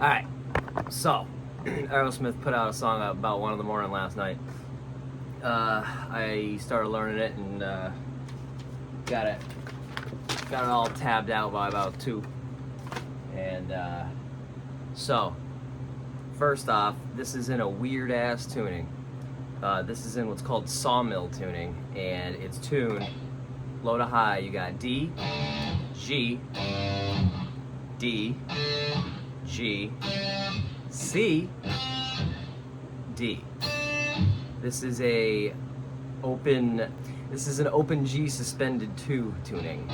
Alright, so Aerosmith put out a song about 1 in the morning last night. I started learning it and got it all tabbed out by about 2. And so, first off, this is in a weird ass tuning. This is in what's called sawmill tuning, and it's tuned low to high. You got D, G, D, G, C, D. This is an open G suspended 2 tuning.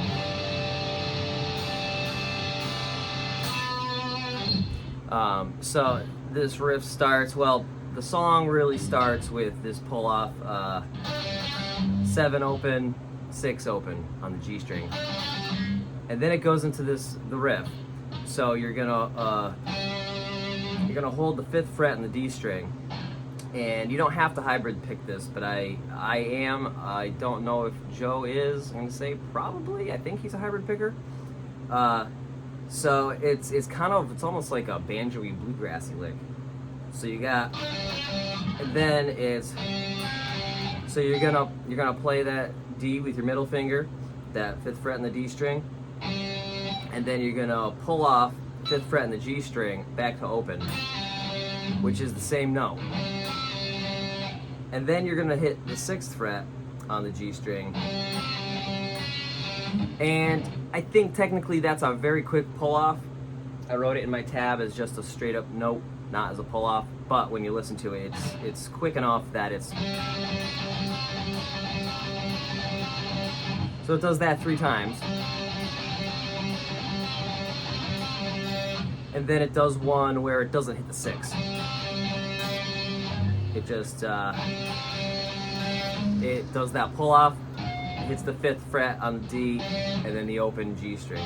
So this riff starts, well, the song really starts with this pull off 7 open, 6 open on the G string, and then it goes into the riff. So you're gonna hold the 5th fret in the D string, and you don't have to hybrid pick this, but I don't know if Joe is. I'm gonna say probably. I think he's a hybrid picker. So it's almost like a banjo-y bluegrassy lick. So you got, and then so you're gonna play that D with your middle finger, that 5th fret in the D string, and then you're gonna pull off 5th fret in the G string back to open, which is the same note. And then you're gonna hit the 6th fret on the G string. And I think technically that's a very quick pull off. I wrote it in my tab as just a straight up note, not as a pull off, but when you listen to it, it's quick enough that it's... So it does that 3 times. And then it does one where it doesn't hit the 6. It just, it does that pull off, hits the 5th fret on the D, and then the open G string.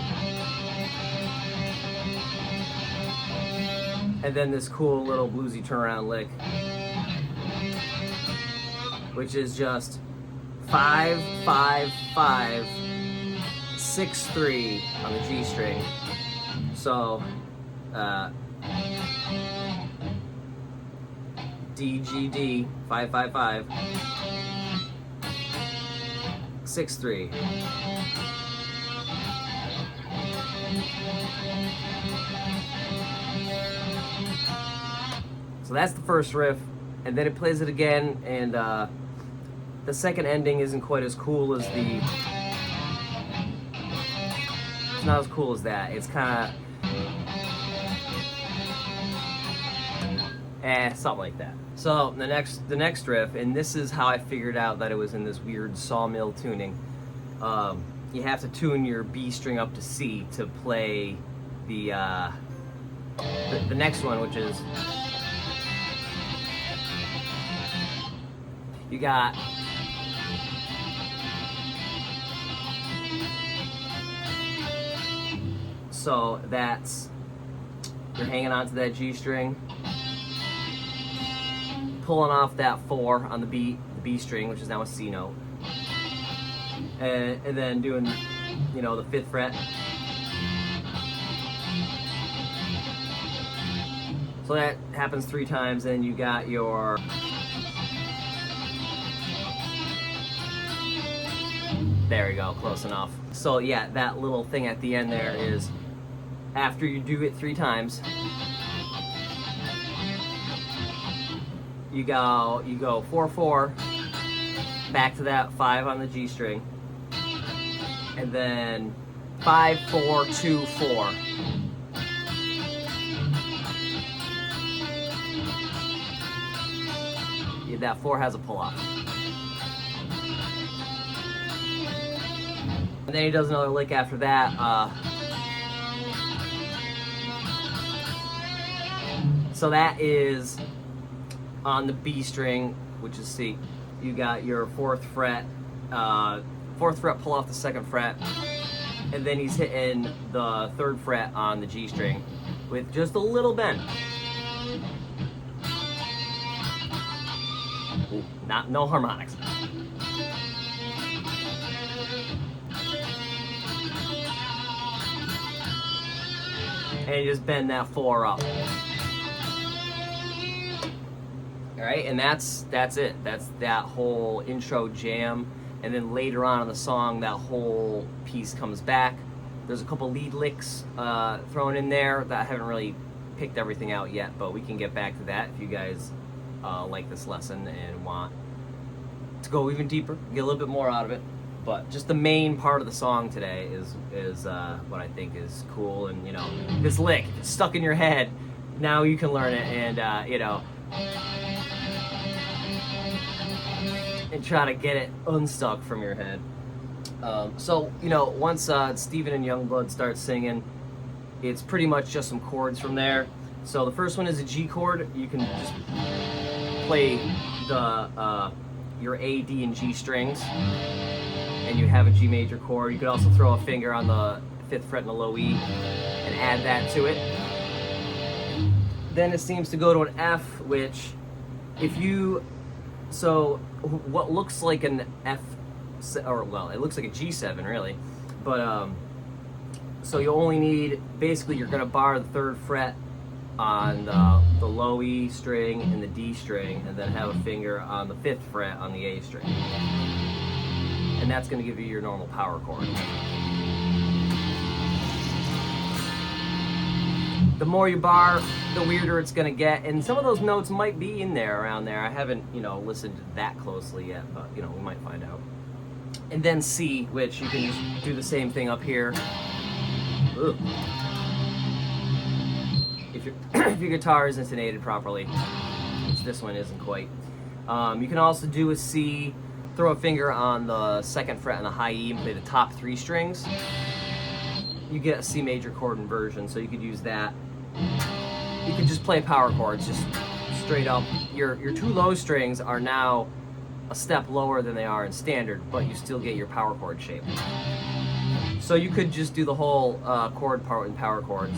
And then this cool little bluesy turnaround lick, which is just 5, 5, 5, 6, 3 on the G string. So, DGd 5, 5, 5, 6, 3. So that's the first riff, and then it plays it again, and the second ending isn't quite as cool as it's not as cool as that. It's kind of something like that. So the next riff, and this is how I figured out that it was in this weird sawmill tuning. You have to tune your B string up to C to play the next one, which is, you got so that's, you're hanging on to that G string, pulling off that 4 on the B string, which is now a C note, and then doing, the 5th fret. So that happens 3 times, and you got your, there we go, close enough. So yeah, that little thing at the end there is, after you do it 3 times, you go 4, 4, back to that 5 on the G string, and then 5, 4, 2, 4. Yeah, that 4 has a pull off. And then he does another lick after that. So that is on the B string, which is C. You got your 4th fret, 4th fret pull off the 2nd fret, and then he's hitting the 3rd fret on the G string with just a little bend. Ooh, no harmonics. and you just bend that 4 up. All right, and that's it. That's that whole intro jam, and then later on in the song, that whole piece comes back. There's a couple lead licks thrown in there that I haven't really picked everything out yet, but we can get back to that if you guys like this lesson and want to go even deeper, get a little bit more out of it. But just the main part of the song today is what I think is cool, and you know, this lick, if it's stuck in your head, now you can learn it, and you know, and try to get it unstuck from your head. So, you know, once Steven and Youngblood start singing, it's pretty much just some chords from there. So the first one is a G chord. You can just play the your A, D, and G strings, and you have a G major chord. You could also throw a finger on the 5th fret and a low E and add that to it. Then it seems to go to an F, which if you, so what looks like an F, or well, it looks like a G7 really, but so you only need, basically you're gonna bar the 3rd fret on the low E string and the D string, and then have a finger on the 5th fret on the A string, and that's gonna give you your normal power chord. The more you bar, the weirder it's gonna get, and some of those notes might be in there, around there. I haven't, you know, listened that closely yet, but you know, we might find out. And then C, which you can just do the same thing up here. Ugh. If your guitar is intonated properly, which this one isn't quite. You can also do a C, throw a finger on the 2nd fret and the high E, and play the top 3 strings. You get a C major chord inversion, so you could use that. You could just play power chords, just straight up. Your 2 low strings are now a step lower than they are in standard, but you still get your power chord shape. So you could just do the whole chord part in power chords.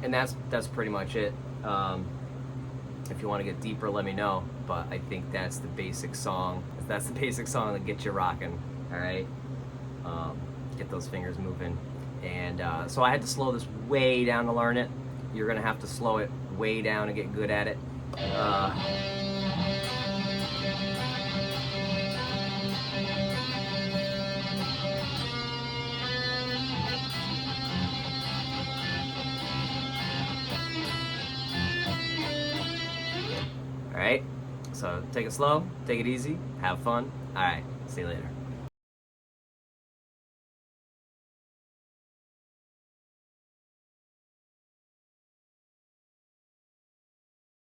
And that's pretty much it. If you want to get deeper, let me know. But I think that's the basic song. That's the basic song that gets you rocking. All right, get those fingers moving. And so I had to slow this way down to learn it. You're gonna have to slow it way down to get good at it. All right, so take it slow, take it easy, have fun. All right, see you later.